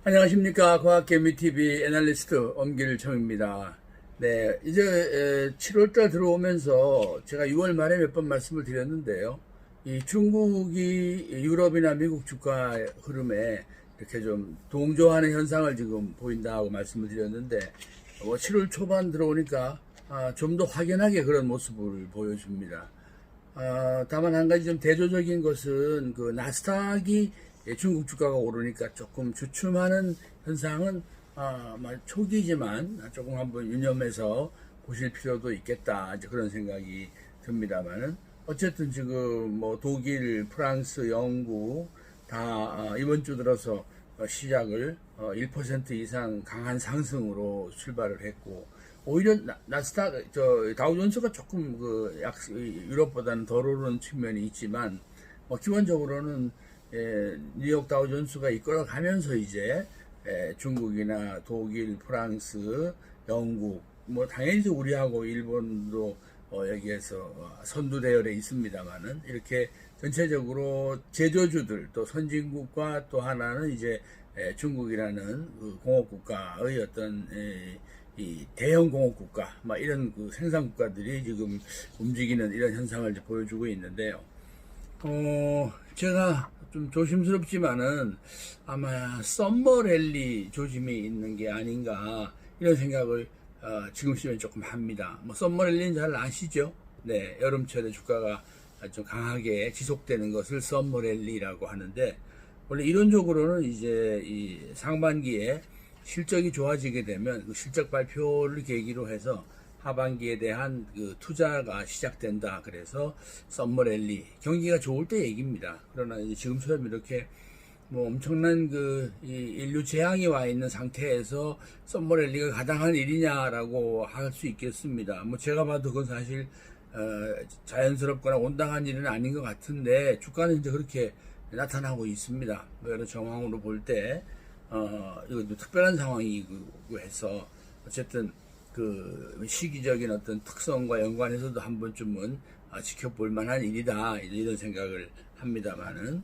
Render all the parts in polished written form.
안녕하십니까. 과학개미TV 애널리스트 엄길청입니다. 네, 이제 7월달 들어오면서 제가 6월 말에 몇 번 말씀을 드렸는데요. 이 중국이 유럽이나 미국 주가 흐름에 이렇게 좀 동조하는 현상을 지금 보인다고 말씀을 드렸는데, 7월 초반 들어오니까 좀 더 확연하게 그런 모습을 보여줍니다. 다만 한 가지 좀 대조적인 것은 그 나스닥이 중국 주가가 오르니까 조금 주춤하는 현상은 초기지만 조금 한번 유념해서 보실 필요도 있겠다, 이제 그런 생각이 듭니다만은, 어쨌든 지금 뭐 독일, 프랑스, 영국 다 이번 주 들어서 시작을 1% 이상 강한 상승으로 출발을 했고, 오히려 나스닥 다우존스가 조금 유럽보다는 덜 오르는 측면이 있지만, 기본적으로는 뉴욕 다우존스가 이끌어가면서 이제 중국이나 독일, 프랑스, 영국, 뭐 당연히 우리하고 일본도 여기에서 선두 대열에 있습니다만은, 이렇게 전체적으로 제조주들, 또 선진국과 또 하나는 이제 중국이라는 그 공업국가의 어떤 이 대형 공업국가, 이런 그 생산국가들이 지금 움직이는 이런 현상을 이제 보여주고 있는데요. 제가 좀 조심스럽지만은 아마 썸머 랠리 조짐이 있는 게 아닌가, 이런 생각을 지금 시점에 조금 합니다. 썸머 랠리는 잘 아시죠? 네, 여름철에 주가가 좀 강하게 지속되는 것을 썸머 랠리라고 하는데, 원래 이론적으로는 이제 이 상반기에 실적이 좋아지게 되면 그 실적 발표를 계기로 해서 하반기에 대한 그 투자가 시작된다. 그래서 썸머랠리, 경기가 좋을 때 얘기입니다. 그러나 이제 지금처럼 이렇게 뭐 엄청난 이 인류 재앙이 와 있는 상태에서 썸머랠리가 가당한 일이냐라고 할 수 있겠습니다. 뭐 제가 봐도 그건 사실 자연스럽거나 온당한 일은 아닌 것 같은데, 주가는 이제 그렇게 나타나고 있습니다. 여러 정황으로 볼 때 이것도 특별한 상황이고 해서, 어쨌든 그 시기적인 어떤 특성과 연관해서도 한 번쯤은 지켜볼 만한 일이다, 이런 생각을 합니다만은,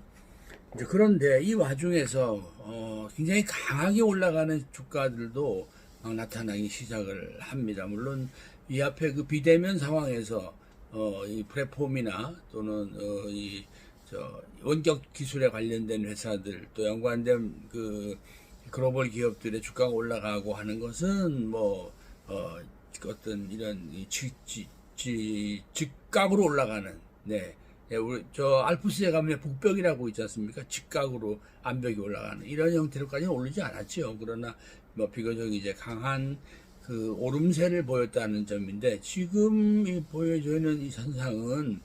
이제 그런데 이 와중에서 굉장히 강하게 올라가는 주가들도 막 나타나기 시작을 합니다. 물론 이 앞에 그 비대면 상황에서 이 플랫폼이나 또는 원격 기술에 관련된 회사들, 또 연관된 그 글로벌 기업들의 주가가 올라가고 하는 것은 어떤 이런 직각으로 올라가는, 네. 우리 알프스에 가면 북벽이라고 있지 않습니까? 직각으로 암벽이 올라가는 이런 형태로까지는 오르지 않았죠. 그러나 비교적 이제 강한 그 오름세를 보였다는 점인데, 지금 보여지는 이 현상은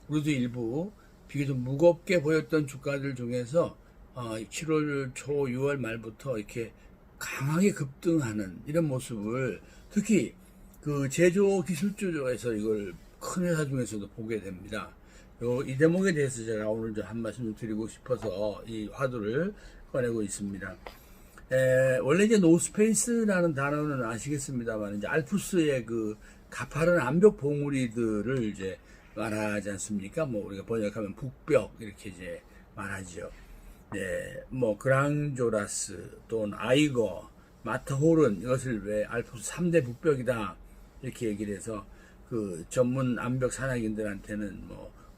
우리도 일부 비교적 무겁게 보였던 주가들 중에서 7월 초 6월 말부터 이렇게 강하게 급등하는 이런 모습을, 특히 그 제조 기술주에서 이걸 큰 회사 중에서도 보게 됩니다. 이 대목에 대해서 제가 오늘 한 말씀 좀 드리고 싶어서 이 화두를 꺼내고 있습니다. 원래 이제 노스페이스라는 단어는 아시겠습니다만, 이제 알프스의 그 가파른 암벽 봉우리들을 이제 말하지 않습니까? 우리가 번역하면 북벽 이렇게 이제 말하죠. 네, 그랑조라스 또는 아이거, 마터홀은 이것을 왜 알프스 3대 북벽이다 이렇게 얘기를 해서, 그 전문 암벽 산악인들한테는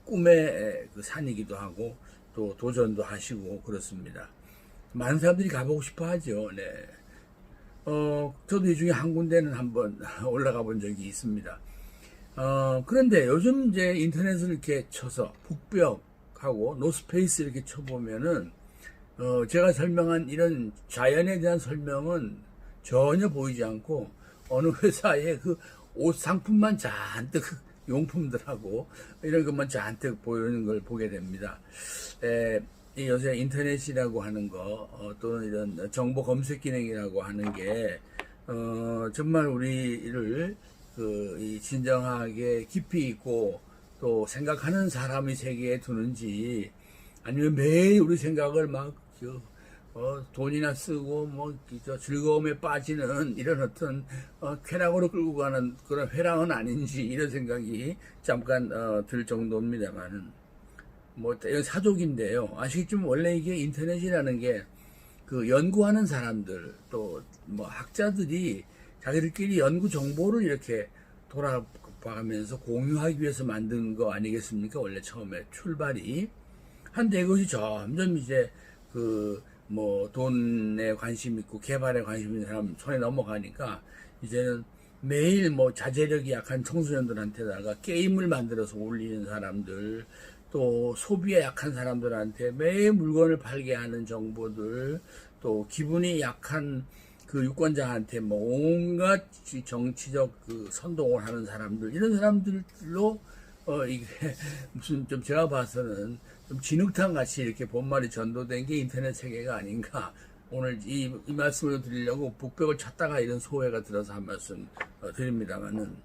꿈의 그 산이기도 하고 또 도전도 하시고 그렇습니다. 많은 사람들이 가보고 싶어 하죠. 네. 저도 이 중에 한 군데는 한번 올라가 본 적이 있습니다. 그런데 요즘 이제 인터넷을 이렇게 쳐서 북벽하고 노스페이스 이렇게 쳐보면은, 제가 설명한 이런 자연에 대한 설명은 전혀 보이지 않고, 어느 회사의 그 옷 상품만 잔뜩, 용품들하고 이런 것만 잔뜩 보이는 걸 보게 됩니다. 요새 인터넷이라고 하는 거, 또는 이런 정보 검색 기능이라고 하는 게, 정말 우리를 이 진정하게 깊이 있고 또 생각하는 사람의 세계에 두는지, 아니면 매일 우리 생각을 돈이나 쓰고 즐거움에 빠지는 이런 어떤 쾌락으로 끌고 가는 그런 회랑은 아닌지, 이런 생각이 잠깐 들 정도입니다만은, 이건 사족인데요. 아시겠지만 원래 이게 인터넷이라는 게 그 연구하는 사람들 또 뭐 학자들이 자기들끼리 연구 정보를 이렇게 돌아가면서 공유하기 위해서 만든 거 아니겠습니까? 원래 처음에 출발이. 한데 이것이 점점 이제 그 뭐 돈에 관심 있고 개발에 관심 있는 사람 손에 넘어가니까 이제는 매일 뭐 자제력이 약한 청소년들한테다가 게임을 만들어서 올리는 사람들, 또 소비에 약한 사람들한테 매일 물건을 팔게 하는 정보들, 또 기분이 약한 그 유권자한테 뭐 온갖 정치적 그 선동을 하는 사람들, 이런 사람들로 이게 무슨 좀 제가 봐서는 좀 진흙탕 같이 이렇게 본말이 전도된 게 인터넷 세계가 아닌가. 오늘 이 말씀을 드리려고 북벽을 찾다가 이런 소회가 들어서 한 말씀 드립니다만은,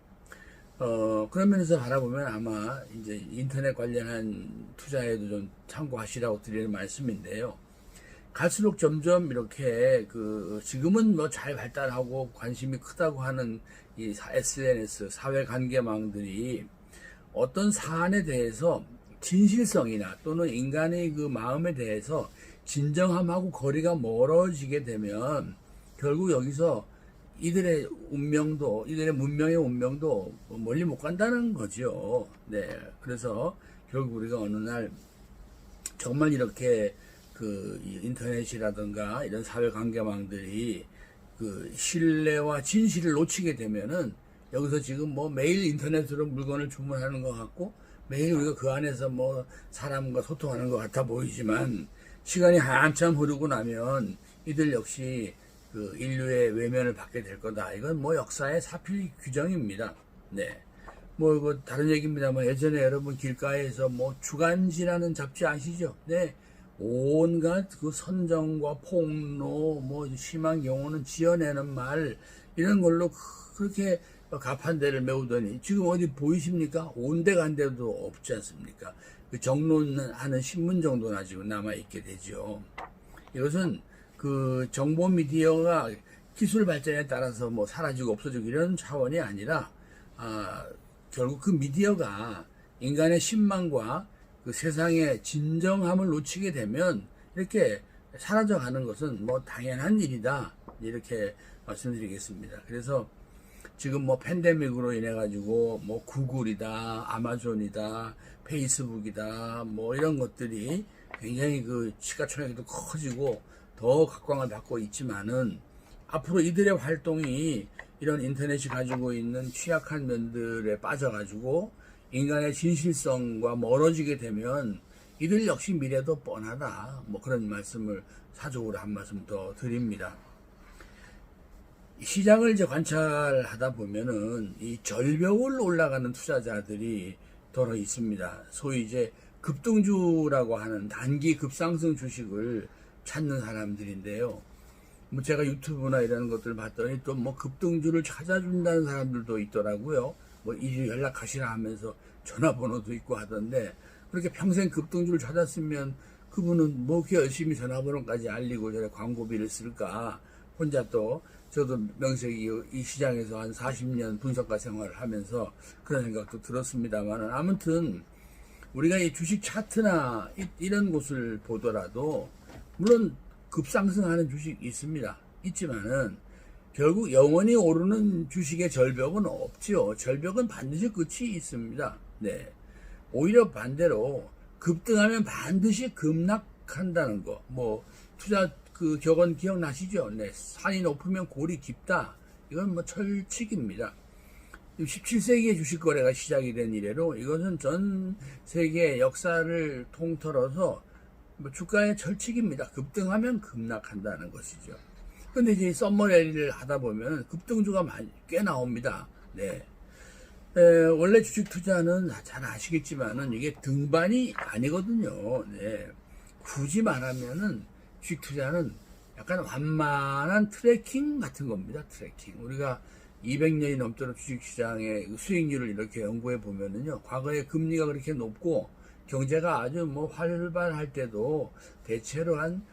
그런 면에서 바라보면 아마 이제 인터넷 관련한 투자에도 좀 참고하시라고 드리는 말씀인데요. 갈수록 점점 이렇게 그 지금은 뭐 잘 발달하고 관심이 크다고 하는 이 SNS 사회관계망들이 어떤 사안에 대해서 진실성이나 또는 인간의 그 마음에 대해서 진정함하고 거리가 멀어지게 되면 결국 여기서 이들의 운명도, 이들의 문명의 운명도 멀리 못 간다는 거죠. 네. 그래서 결국 우리가 어느 날 정말 이렇게 그 인터넷이라든가 이런 사회관계망들이 그 신뢰와 진실을 놓치게 되면은 여기서 지금 뭐 매일 인터넷으로 물건을 주문하는 것 같고 매일 우리가 그 안에서 뭐 사람과 소통하는 것 같아 보이지만 시간이 한참 흐르고 나면 이들 역시 그 인류의 외면을 받게 될 거다. 이건 뭐 역사의 사필 규정입니다. 네. 뭐 이거 다른 얘기입니다만 예전에 여러분 길가에서 뭐 주간지라는 잡지 아시죠? 네. 온갖 그 선정과 폭로, 뭐 심한 경우는 지어내는 말, 이런 걸로 그렇게 가판대를 메우더니 지금 어디 보이십니까? 온데간데도 없지 않습니까? 그 정론하는 신문 정도나 지금 남아있게 되죠. 이것은 그 정보 미디어가 기술 발전에 따라서 뭐 사라지고 없어지고 이런 차원이 아니라, 결국 그 미디어가 인간의 신망과 그 세상의 진정함을 놓치게 되면 이렇게 사라져가는 것은 뭐 당연한 일이다. 이렇게 말씀드리겠습니다. 그래서 지금 뭐 팬데믹으로 인해 가지고 뭐 구글이다, 아마존이다, 페이스북이다, 뭐 이런 것들이 굉장히 그 시가총액도 커지고 더 각광을 받고 있지만은 앞으로 이들의 활동이 이런 인터넷이 가지고 있는 취약한 면들에 빠져가지고 인간의 진실성과 멀어지게 되면 이들 역시 미래도 뻔하다. 뭐 그런 말씀을 사적으로 한 말씀 더 드립니다. 시장을 이제 관찰하다 보면은 이 절벽을 올라가는 투자자들이 더러 있습니다. 소위 이제 급등주라고 하는 단기 급상승 주식을 찾는 사람들인데요. 뭐 제가 유튜브나 이런 것들을 봤더니 또 뭐 급등주를 찾아준다는 사람들도 있더라고요. 뭐 이리 연락하시라 하면서 전화번호도 있고 하던데, 그렇게 평생 급등주를 찾았으면 그분은 뭐 이렇게 열심히 전화번호까지 알리고 저래 광고비를 쓸까. 혼자 또 저도 명색이 이 시장에서 한 40년 분석가 생활을 하면서 그런 생각도 들었습니다만, 아무튼 우리가 이 주식 차트나 이런 곳을 보더라도 물론 급상승하는 주식 있습니다. 있지만은 결국 영원히 오르는 주식의 절벽은 없지요. 절벽은 반드시 끝이 있습니다. 네. 오히려 반대로 급등하면 반드시 급락한다는 거. 뭐 투자 그 격언 기억나시죠? 네. 산이 높으면 골이 깊다. 이건 뭐 철칙입니다. 17세기에 주식 거래가 시작이 된 이래로 이것은 전 세계 역사를 통틀어서 뭐 주가의 철칙입니다. 급등하면 급락한다는 것이죠. 근데 이제 썸머레이를 하다 보면 급등주가 꽤 나옵니다. 네. 원래 주식 투자는 잘 아시겠지만은 이게 등반이 아니거든요. 네. 굳이 말하면은 주식 투자는 약간 완만한 트래킹 같은 겁니다. 트래킹. 우리가 200년이 넘도록 주식시장의 수익률을 이렇게 연구해 보면은요, 과거에 금리가 그렇게 높고 경제가 아주 뭐 활발할 때도 대체로 한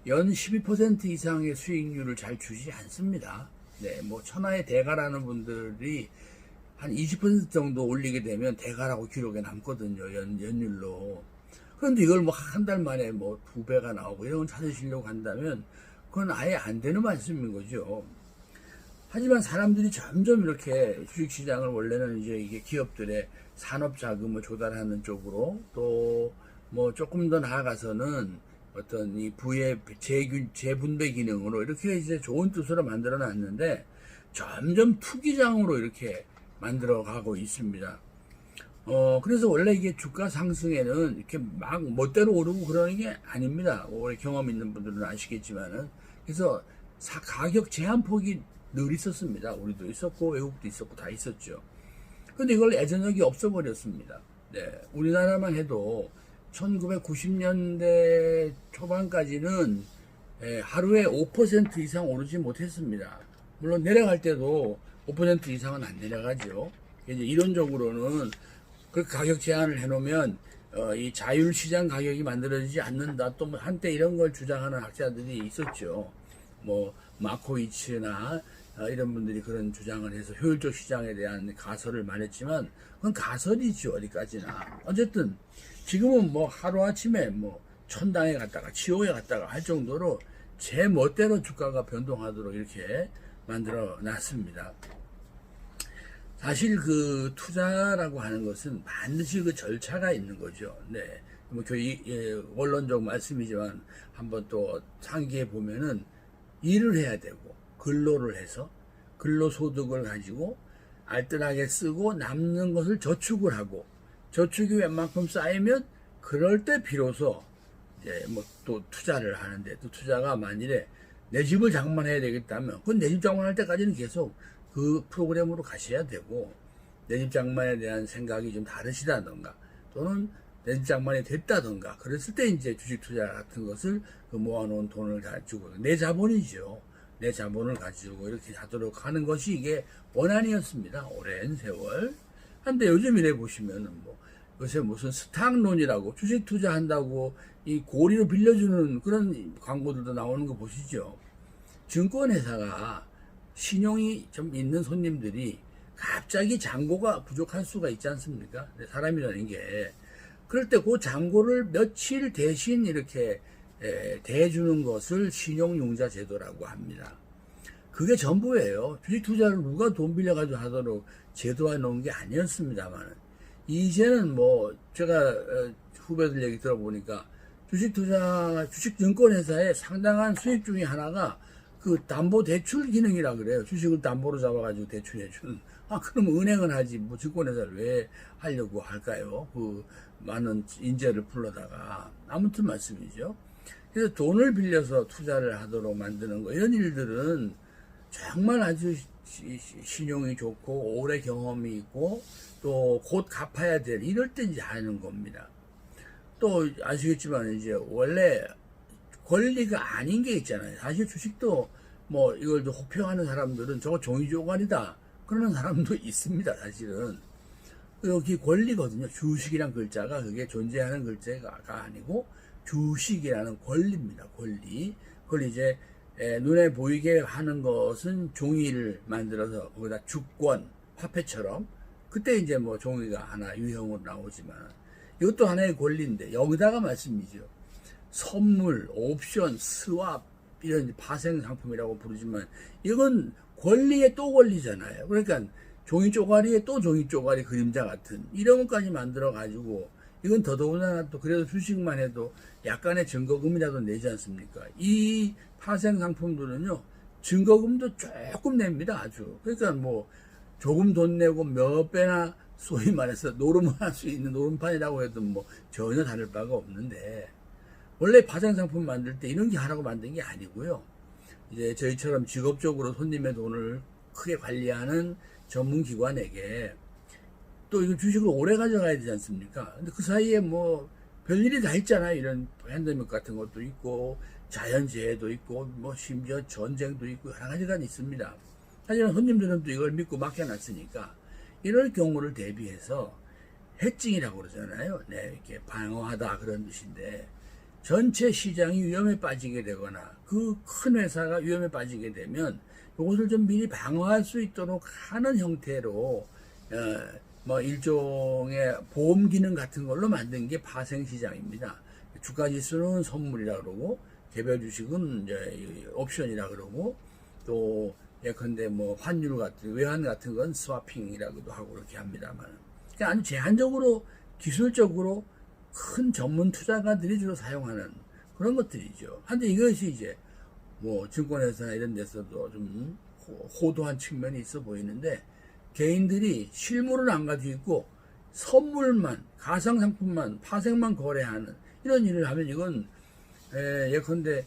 연 12% 이상의 수익률을 잘 주지 않습니다. 네, 뭐 천하의 대가라는 분들이 한 20% 정도 올리게 되면 대가라고 기록에 남거든요. 연율로. 그런데 이걸 뭐 한 달 만에 뭐 2배가 나오고 이런 걸 찾으시려고 한다면 그건 아예 안 되는 말씀인 거죠. 하지만 사람들이 점점 이렇게 주식시장을 원래는 이제 이게 기업들의 산업 자금을 조달하는 쪽으로 또 뭐 조금 더 나아가서는 어떤 이 부의 재분배 기능으로 이렇게 이제 좋은 뜻으로 만들어 놨는데 점점 투기장으로 이렇게 만들어 가고 있습니다. 그래서 원래 이게 주가 상승에는 이렇게 막 멋대로 오르고 그러는 게 아닙니다. 오래 경험 있는 분들은 아시겠지만은. 그래서 가격 제한폭이 늘 있었습니다. 우리도 있었고, 외국도 있었고, 다 있었죠. 근데 이걸 예전력이 없어버렸습니다. 네. 우리나라만 해도 1990년대 초반까지는 하루에 5% 이상 오르지 못했습니다. 물론 내려갈 때도 5% 이상은 안 내려가죠. 이제 이론적으로는 그 가격 제한을 해놓으면 이 자율시장 가격이 만들어지지 않는다. 또 뭐 한때 이런 걸 주장하는 학자들이 있었죠. 뭐 마코이츠나 이런 분들이 그런 주장을 해서 효율적 시장에 대한 가설을 말했지만 그건 가설이죠. 어디까지나. 어쨌든 지금은 뭐 하루아침에 뭐 천당에 갔다가 지옥에 갔다가 할 정도로 제 멋대로 주가가 변동하도록 이렇게 만들어 놨습니다. 사실 그 투자라고 하는 것은 반드시 그 절차가 있는 거죠. 네. 뭐 원론적 말씀이지만 한번 또 상기해 보면은 일을 해야 되고 근로를 해서 근로소득을 가지고 알뜰하게 쓰고 남는 것을 저축을 하고 저축이 웬만큼 쌓이면 그럴 때 비로소 이제 뭐 또 투자를 하는데 또 투자가 만일에 내 집을 장만해야 되겠다면 그건 내 집 장만할 때까지는 계속 그 프로그램으로 가셔야 되고 내 집 장만에 대한 생각이 좀 다르시다던가 또는 내 집 장만이 됐다던가 그랬을 때 이제 주식 투자 같은 것을 그 모아놓은 돈을 가지고 내 자본이죠. 내 자본을 가지고 이렇게 하도록 하는 것이 이게 원안이었습니다. 오랜 세월. 한데 요즘 이래 보시면은 뭐 요새 무슨 스탁론이라고 주식 투자한다고 이 고리로 빌려주는 그런 광고들도 나오는 거 보시죠. 증권회사가 신용이 좀 있는 손님들이 갑자기 잔고가 부족할 수가 있지 않습니까? 사람이라는 게. 그럴 때 그 잔고를 며칠 대신 이렇게 대주는 것을 신용융자 제도라고 합니다. 그게 전부예요. 주식 투자를 누가 돈 빌려가지고 하도록 제도화 놓은 게 아니었습니다만 이제는 뭐 제가 후배들 얘기 들어보니까 주식증권회사의 상당한 수익 중에 하나가 그 담보대출 기능이라 그래요. 주식을 담보로 잡아가지고 대출해주는. 그럼 은행은 하지 뭐 증권회사를 왜 하려고 할까요? 그 많은 인재를 불러다가 아무튼 말씀이죠. 그래서 돈을 빌려서 투자를 하도록 만드는 거 이런 일들은 정말 아주 신용이 좋고 오래 경험이 있고 또 곧 갚아야 될 이럴 때 이제 하는 겁니다. 또 아시겠지만 이제 원래 권리가 아닌 게 있잖아요. 사실 주식도 뭐 이걸 혹평하는 사람들은 저거 종이조각이다 그러는 사람도 있습니다. 사실은 여기 권리거든요. 주식이란 글자가 그게 존재하는 글자가 아니고 주식이라는 권리입니다. 권리. 그걸 이제 눈에 보이게 하는 것은 종이를 만들어서 거기다 주권, 화폐처럼 그때 이제 뭐 종이가 하나 유형으로 나오지만 이것도 하나의 권리인데 여기다가 말씀이죠. 선물, 옵션, 스왑 이런 파생 상품이라고 부르지만 이건 권리에 또 권리잖아요. 그러니까 종이 쪼가리에 또 종이 쪼가리 그림자 같은 이런 것까지 만들어 가지고 이건 더더군다나 또 그래도 주식만 해도 약간의 증거금이라도 내지 않습니까? 이 파생 상품들은요 증거금도 조금 냅니다. 아주. 그러니까 뭐 조금 돈 내고 몇 배나 소위 말해서 노름할 수 있는 노름판이라고 해도 뭐 전혀 다를 바가 없는데 원래 파생 상품 만들 때 이런 게 하라고 만든 게 아니고요. 이제 저희처럼 직업적으로 손님의 돈을 크게 관리하는 전문기관에게 또 이거 주식을 오래 가져가야 되지 않습니까? 근데 그 사이에 뭐 별일이 다 있잖아요. 이런 팬데믹 같은 것도 있고 자연재해도 있고 뭐 심지어 전쟁도 있고 여러 가지가 있습니다. 하지만 손님들은 또 이걸 믿고 맡겨놨으니까 이럴 경우를 대비해서 해칭이라고 그러잖아요. 네, 이렇게 방어하다 그런 뜻인데 전체 시장이 위험에 빠지게 되거나 그 큰 회사가 위험에 빠지게 되면 이것을 좀 미리 방어할 수 있도록 하는 형태로 뭐 일종의 보험 기능 같은 걸로 만든 게 파생시장입니다. 주가지수는 선물이라 그러고 개별 주식은 이제 옵션이라 그러고 또 예컨대 뭐 환율 같은 외환 같은 건 스와핑이라고도 하고 그렇게 합니다만 그러니까 아주 제한적으로 기술적으로 큰 전문 투자가들이 주로 사용하는 그런 것들이죠. 한데 이것이 이제 뭐 증권회사나 이런 데서도 좀 호도한 측면이 있어 보이는데 개인들이 실물을 안 가지고 있고 선물만 가상상품만 파생만 거래하는 이런 일을 하면 이건 예컨대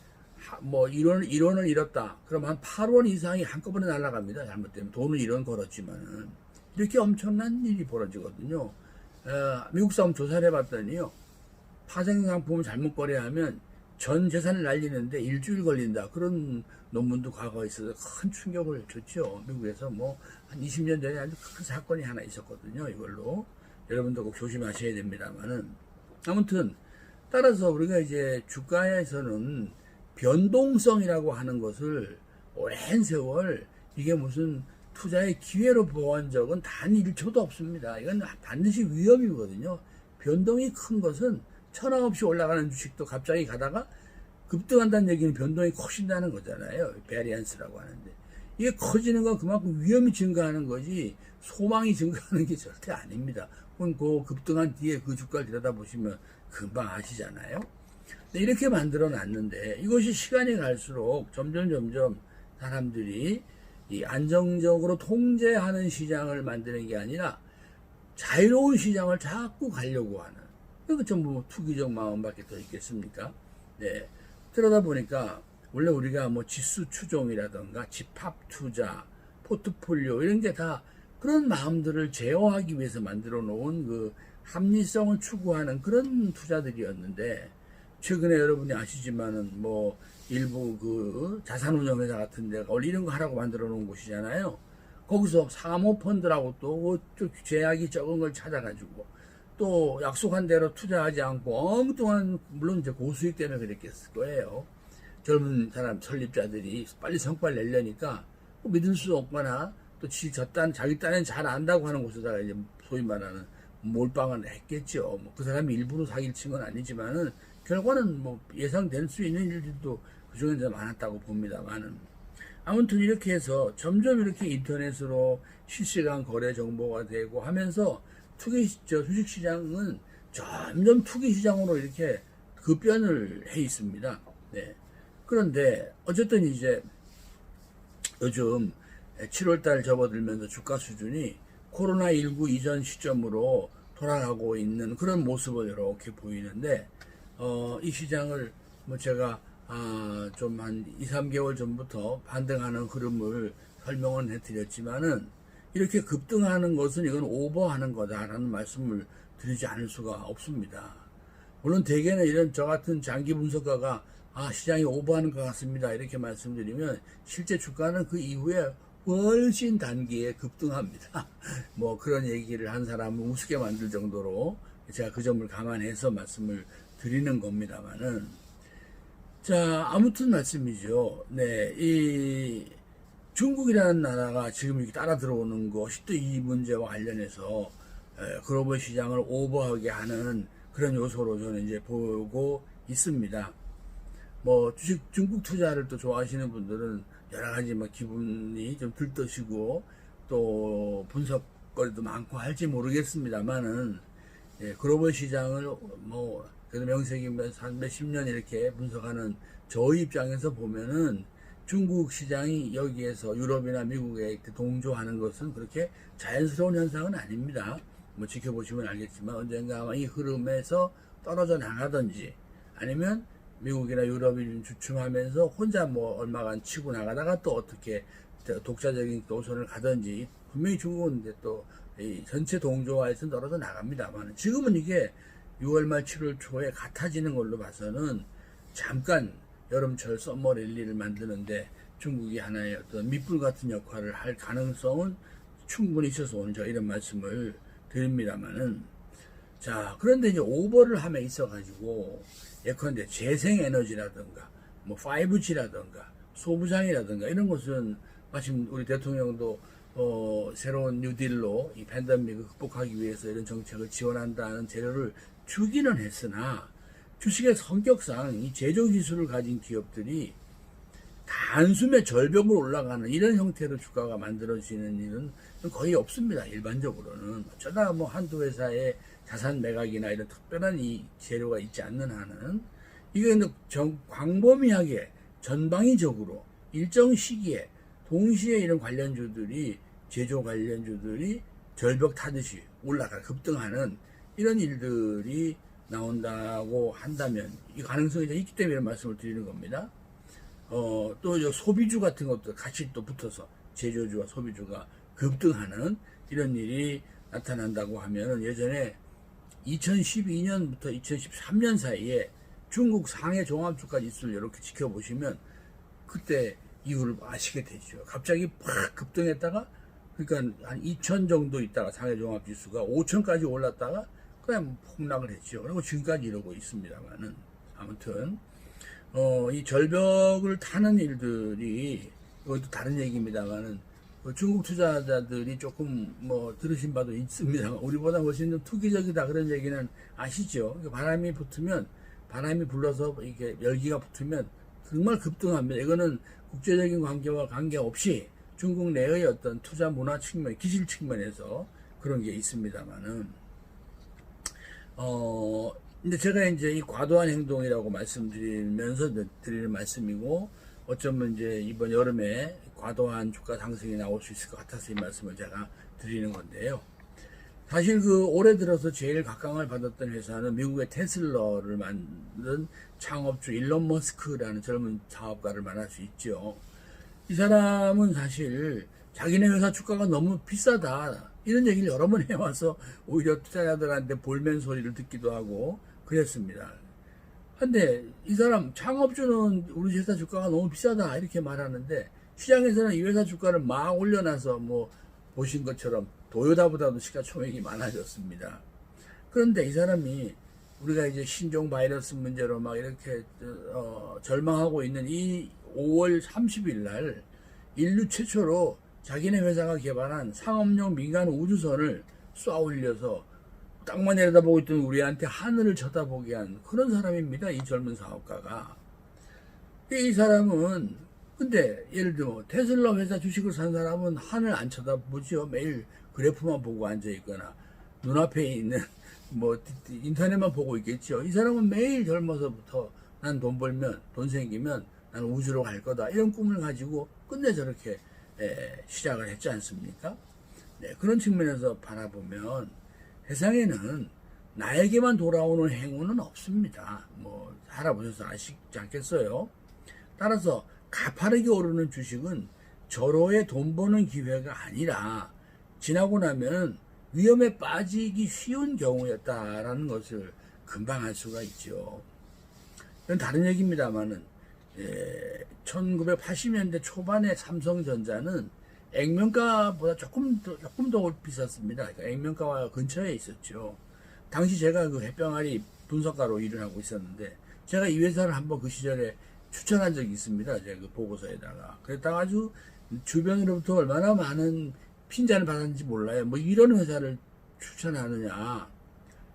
뭐 1원을 잃었다 그럼 한 8원 이상이 한꺼번에 날아갑니다. 잘못되면 돈은 1원 걸었지만은 이렇게 엄청난 일이 벌어지거든요. 미국 사람 조사를 해봤더니요 파생상품을 잘못 거래하면 전 재산을 날리는데 일주일 걸린다 그런 논문도 과거에 있어서 큰 충격을 줬죠. 미국에서 뭐 한 20년 전에 아주 큰 사건이 하나 있었거든요. 이걸로 여러분도 꼭 조심하셔야 됩니다만은 아무튼 따라서 우리가 이제 주가에서는 변동성이라고 하는 것을 오랜 세월 이게 무슨 투자의 기회로 보한 적은 단 1초도 없습니다. 이건 반드시 위험이거든요. 변동이 큰 것은 천하없이 올라가는 주식도 갑자기 가다가 급등한다는 얘기는 변동이 커진다는 거잖아요. 베리언스라고 하는데 이게 커지는 건 그만큼 위험이 증가하는 거지 소망이 증가하는 게 절대 아닙니다. 그건 그 급등한 뒤에 그 주가를 들여다보시면 금방 아시잖아요. 이렇게 만들어 놨는데 이것이 시간이 갈수록 점점 사람들이 이 안정적으로 통제하는 시장을 만드는 게 아니라 자유로운 시장을 자꾸 가려고 하는 이거 전부 투기적 마음밖에 더 있겠습니까? 네. 그러다 보니까 원래 우리가 뭐 지수 추종이라든가 집합 투자, 포트폴리오 이런 게 다 그런 마음들을 제어하기 위해서 만들어 놓은 그 합리성을 추구하는 그런 투자들이었는데 최근에 여러분이 아시지만은 뭐 일부 그 자산운용회사 같은 데가 원래 이런 거 하라고 만들어 놓은 곳이잖아요. 거기서 사모펀드라고 또 제약이 적은 걸 찾아가지고 또 약속한 대로 투자하지 않고 엉뚱한 물론 이제 고수익 때문에 그랬겠을 거예요. 젊은 사람 설립자들이 빨리 성과를 내려니까 믿을 수 없거나 또 자기 딴엔 잘 안다고 하는 곳에다가 이제 소위 말하는 몰빵을 했겠죠. 뭐 그 사람이 일부러 사기를 친 건 아니지만은 결과는 뭐 예상될 수 있는 일들도 그 중에 좀 많았다고 봅니다만은 아무튼 이렇게 해서 점점 이렇게 인터넷으로 실시간 거래 정보가 되고 하면서 주식시장은 점점 투기시장으로 이렇게 급변을 해 있습니다. 네. 그런데 어쨌든 이제 요즘 7월달 접어들면서 주가 수준이 코로나19 이전 시점으로 돌아가고 있는 그런 모습을 이렇게 보이는데 이 시장을 뭐 제가 좀 한 2, 3개월 전부터 반등하는 흐름을 설명은 해드렸지만은 이렇게 급등하는 것은 이건 오버하는 거다라는 말씀을 드리지 않을 수가 없습니다. 물론 대개는 이런 저 같은 장기 분석가가 시장이 오버하는 것 같습니다 이렇게 말씀드리면 실제 주가는 그 이후에 훨씬 단기에 급등합니다. 뭐 그런 얘기를 한 사람을 우습게 만들 정도로 제가 그 점을 감안해서 말씀을 드리는 겁니다만은 자 아무튼 말씀이죠. 네, 이 중국이라는 나라가 지금 이렇게 따라 들어오는 것이 또 이 문제와 관련해서 글로벌 시장을 오버하게 하는 그런 요소로 저는 이제 보고 있습니다. 뭐 중국 투자를 또 좋아하시는 분들은 여러 가지 뭐 기분이 좀 들떠시고 또 분석거리도 많고 할지 모르겠습니다만은 글로벌 시장을 뭐 그래도 명색이면서 한 몇십 년 이렇게 분석하는 저 입장에서 보면은 중국 시장이 여기에서 유럽이나 미국에 동조하는 것은 그렇게 자연스러운 현상은 아닙니다. 뭐 지켜보시면 알겠지만 언젠가 이 흐름에서 떨어져 나가든지 아니면 미국이나 유럽이 좀 주춤하면서 혼자 뭐 얼마간 치고 나가다가 또 어떻게 독자적인 노선을 가든지 분명히 중국은 또 전체 동조화에서 떨어져 나갑니다만 지금은 이게 6월 말 7월 초에 같아지는 걸로 봐서는 잠깐 여름철 썸머 랠리를 만드는데 중국이 하나의 어떤 밑불 같은 역할을 할 가능성은 충분히 있어서 오늘 저 이런 말씀을 드립니다만은 자 그런데 이제 오버를 함에 있어가지고 예컨대 재생에너지라든가 뭐 5G라든가 소부장이라든가 이런 것은 마침 우리 대통령도 새로운 뉴딜로 이 팬데믹을 극복하기 위해서 이런 정책을 지원한다는 재료를 주기는 했으나 주식의 성격상 이 제조 기술을 가진 기업들이 단숨에 절벽으로 올라가는 이런 형태로 주가가 만들어지는 일은 거의 없습니다. 일반적으로는 어쩌다 뭐 한두 회사의 자산 매각이나 이런 특별한 이 재료가 있지 않는 한은 이게 광범위하게 전방위적으로 일정 시기에 동시에 이런 관련주들이 제조 관련주들이 절벽 타듯이 급등하는 이런 일들이 나온다고 한다면 이 가능성이 있기 때문에 이런 말씀을 드리는 겁니다. 또 소비주 같은 것도 같이 또 붙어서 제조주와 소비주가 급등하는 이런 일이 나타난다고 하면 예전에 2012년부터 2013년 사이에 중국 상해 종합주가 지수를 이렇게 지켜보시면 그때 이유를 아시게 되죠. 갑자기 팍 급등했다가 그러니까 한 2000 정도 있다가 상해 종합지수가 5000까지 올랐다가 그냥 폭락을 했죠. 그리고 지금까지 이러고 있습니다만은 아무튼 이 절벽을 타는 일들이 이것도 다른 얘기입니다만은 중국 투자자들이 조금 뭐 들으신 바도 있습니다. 우리보다 훨씬 더 투기적이다 그런 얘기는 아시죠? 바람이 붙으면 바람이 불러서 이게 열기가 붙으면 정말 급등합니다. 이거는 국제적인 관계와 관계없이 중국 내의 어떤 투자 문화 측면, 기술 측면에서 그런 게 있습니다만은 근데 제가 이제 이 과도한 행동이라고 말씀드리면서 드리는 말씀이고 어쩌면 이제 이번 여름에 과도한 주가 상승이 나올 수 있을 것 같아서 이 말씀을 제가 드리는 건데요. 사실 올해 들어서 제일 각광을 받았던 회사는 미국의 테슬라를 만든 창업주 일론 머스크라는 젊은 사업가를 만날 수 있죠. 이 사람은 사실 자기네 회사 주가가 너무 비싸다 이런 얘기를 여러 번 해와서 오히려 투자자들한테 볼멘 소리를 듣기도 하고 그랬습니다. 근데 이 사람 창업주는 우리 회사 주가가 너무 비싸다 이렇게 말하는데 시장에서는 이 회사 주가를 막 올려놔서 뭐 보신 것처럼 도요다보다도 시가총액이 많아졌습니다. 그런데 이 사람이 우리가 이제 신종 바이러스 문제로 막 이렇게 절망하고 있는 이 5월 30일 날 인류 최초로 자기네 회사가 개발한 상업용 민간 우주선을 쏘아 올려서 땅만 내려다보고 있던 우리한테 하늘을 쳐다보게 한 그런 사람입니다. 이 젊은 사업가가. 이 사람은 근데 예를 들어 테슬라 회사 주식을 산 사람은 하늘 안 쳐다보죠. 매일 그래프만 보고 앉아 있거나 눈앞에 있는 뭐 인터넷만 보고 있겠죠. 이 사람은 매일 젊어서부터 난 돈 벌면 돈 생기면 난 우주로 갈 거다 이런 꿈을 가지고 끝내 저렇게 시작을 했지 않습니까? 네, 그런 측면에서 바라보면 세상에는 나에게만 돌아오는 행운은 없습니다. 뭐 살아보셔서 아시지 않겠어요? 따라서 가파르게 오르는 주식은 절호의 돈 버는 기회가 아니라 지나고 나면 위험에 빠지기 쉬운 경우였다라는 것을 금방 알 수가 있죠. 이건 다른 얘기입니다만은 1980년대 초반에 삼성전자는 액면가보다 조금 더 비쌌습니다. 그러니까 액면가와 근처에 있었죠. 당시 제가 그 햇병아리 분석가로 일을 하고 있었는데 제가 이 회사를 한번 그 시절에 추천한 적이 있습니다. 제가 그 보고서에다가. 그랬다가 아주 주변으로부터 얼마나 많은 핀잔을 받았는지 몰라요. 뭐 이런 회사를 추천하느냐.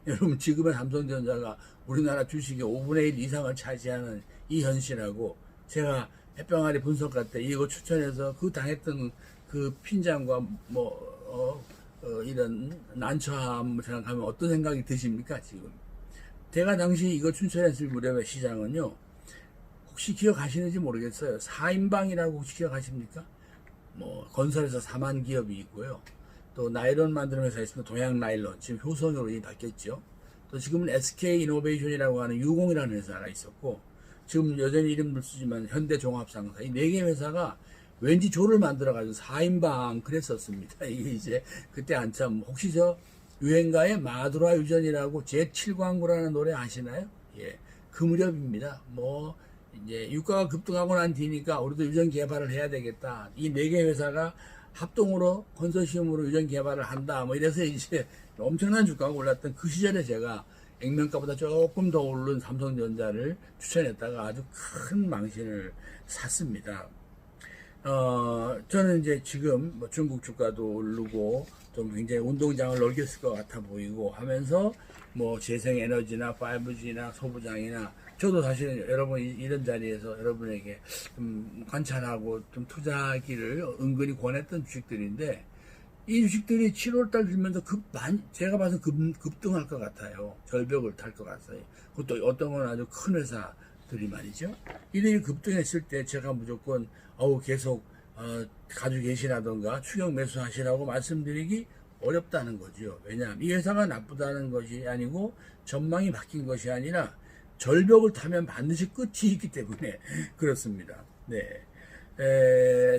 여러분 지금의 삼성전자가 우리나라 주식의 5분의 1 이상을 차지하는 이 현실하고 제가 햇병아리 분석가 때 이거 추천해서 그 당했던 그 핀잔과 이런 난처함을 생각하면 어떤 생각이 드십니까 지금? 제가 당시 이거 추천했을 무렵의 시장은요. 혹시 기억하시는지 모르겠어요. 4인방이라고 혹시 기억하십니까? 뭐 건설에서 4만 기업이 있고요. 또 나일론 만드는 회사 있으면 동양 나일론 지금 효성으로 이름이 바뀌었죠. 또 지금은 SK 이노베이션이라고 하는 유공이라는 회사가 있었고 지금 여전히 이름을 쓰지만 현대종합상사 이 4개 회사가 왠지 조를 만들어가지고 4인방 그랬었습니다. 이게 이제 그때 한참 혹시 유행가의 마두라 유전이라고 제7광구라는 노래 아시나요? 예, 그 무렵입니다. 뭐 이제 유가가 급등하고 난 뒤니까 우리도 유전 개발을 해야 되겠다. 이 4개 회사가 합동으로 컨소시엄으로 유전 개발을 한다. 뭐 이래서 이제 엄청난 주가가 올랐던 그 시절에 제가 액면가보다 조금 더 오른 삼성전자를 추천했다가 아주 큰 망신을 샀습니다. 저는 이제 지금 뭐 중국 주가도 오르고 좀 굉장히 운동장을 넓혔을 것 같아 보이고 하면서 뭐 재생에너지나 5G나 소부장이나 저도 사실 여러분 이런 자리에서 여러분에게 좀 관찰하고 좀 투자하기를 은근히 권했던 주식들인데 이 주식들이 7월달 들면서 제가 봐서 급등할 것 같아요. 절벽을 탈 것 같아요. 그것도 어떤 건 아주 큰 회사들이 말이죠. 이들이 급등했을 때 제가 무조건 계속 가지고 계시라던가 추격 매수하시라고 말씀드리기 어렵다는 거죠. 왜냐하면 이 회사가 나쁘다는 것이 아니고 전망이 바뀐 것이 아니라 절벽을 타면 반드시 끝이 있기 때문에 그렇습니다. 네.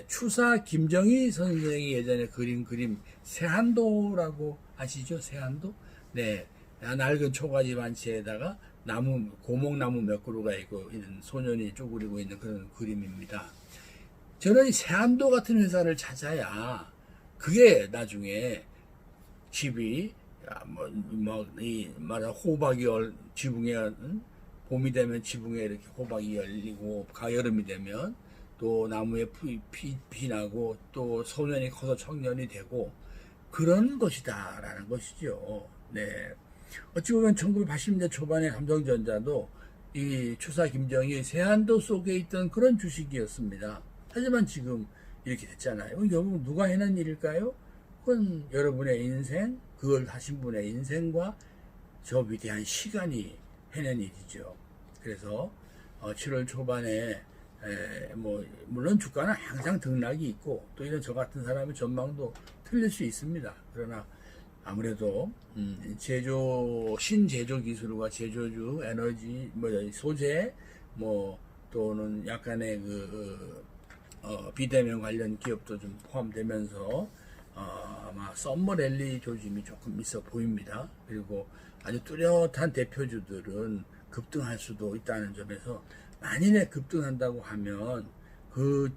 추사 김정희 선생이 예전에 그린 그림 세한도라고 아시죠? 세한도? 네. 낡은 초가지 반치에다가 고목나무 몇 그루가 있고 이런 소년이 쪼그리고 있는 그런 그림입니다. 저는 이 세한도 같은 회사를 찾아야 그게 나중에 집이 호박이 지붕에 봄이 되면 지붕에 이렇게 호박이 열리고 여름이 되면 또 나무에 피 나고 또 소년이 커서 청년이 되고 그런 것이다라는 것이죠. 네. 어찌 보면 1980년대 초반의 삼성전자도 이 추사 김정희 세한도 속에 있던 그런 주식이었습니다. 하지만 지금 이렇게 됐잖아요. 결국 누가 해낸 일일까요? 그건 여러분의 인생, 그걸 하신 분의 인생과 저 위대한 시간이 해낸 일이죠. 그래서 7월 초반에 물론 주가는 항상 등락이 있고 또 이런 저 같은 사람의 전망도 틀릴 수 있습니다. 그러나 아무래도 신제조 기술과 제조주, 에너지, 소재, 또는 약간의 비대면 관련 기업도 좀 포함되면서 아마 썸머랠리 조짐이 조금 있어 보입니다. 그리고 아주 뚜렷한 대표주들은 급등할 수도 있다는 점에서 만일에 급등한다고 하면 그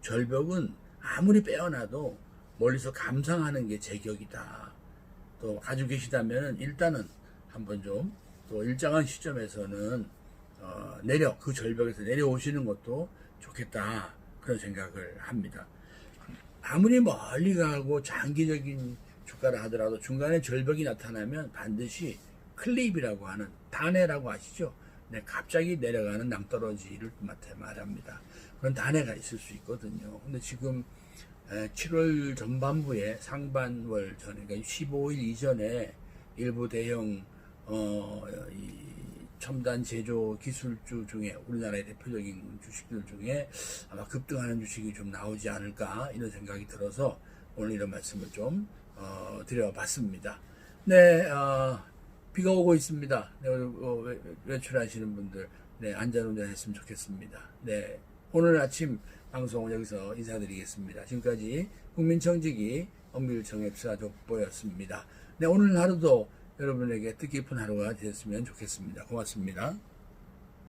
절벽은 아무리 빼어나도 멀리서 감상하는 게 제격이다. 또 가지고 계시다면 일단은 한번 좀 또 일정한 시점에서는 그 절벽에서 내려오시는 것도 좋겠다. 그런 생각을 합니다. 아무리 멀리 가고 장기적인 주가를 하더라도 중간에 절벽이 나타나면 반드시 클립이라고 하는 단해라고 아시죠? 네, 갑자기 내려가는 낭떠러지를 말합니다. 그런 단해가 있을 수 있거든요. 근데 지금 7월 전반부에 상반월 전에, 그러니까 15일 이전에 일부 대형 이 첨단 제조 기술주 중에 우리나라의 대표적인 주식들 중에 아마 급등하는 주식이 좀 나오지 않을까 이런 생각이 들어서 오늘 이런 말씀을 좀 드려봤습니다. 네, 비가 오고 있습니다. 네, 외출하시는 분들 네, 안전운전 했으면 좋겠습니다. 네, 오늘 아침 방송은 여기서 인사드리겠습니다. 지금까지 국민청지기 엄밀정액사 족보였습니다. 네, 오늘 하루도 여러분에게 뜻깊은 하루가 되었으면 좋겠습니다. 고맙습니다.